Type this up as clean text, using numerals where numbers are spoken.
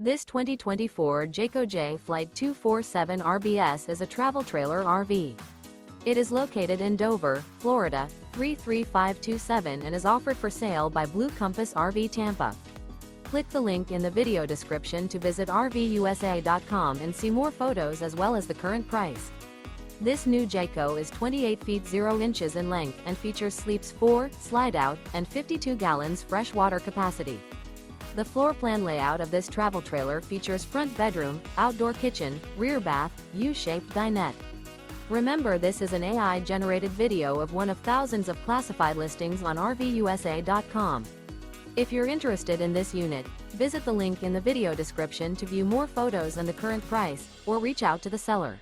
This 2024 Jayco Jay Flight 247 RBS is a travel trailer RV. It is located in Dover, Florida, 33527 and is offered for sale by Blue Compass RV Tampa. Click the link in the video description to visit RVUSA.com and see more photos as well as the current price. This new Jayco is 28 feet 0 inches in length and features sleeps 4, slide-out, and 52 gallons fresh water capacity. The floor plan layout of this travel trailer features front bedroom, outdoor kitchen, rear bath, U-shaped dinette. Remember, this is an AI-generated video of one of thousands of classified listings on RVUSA.com. If you're interested in this unit, visit the link in the video description to view more photos and the current price, or reach out to the seller.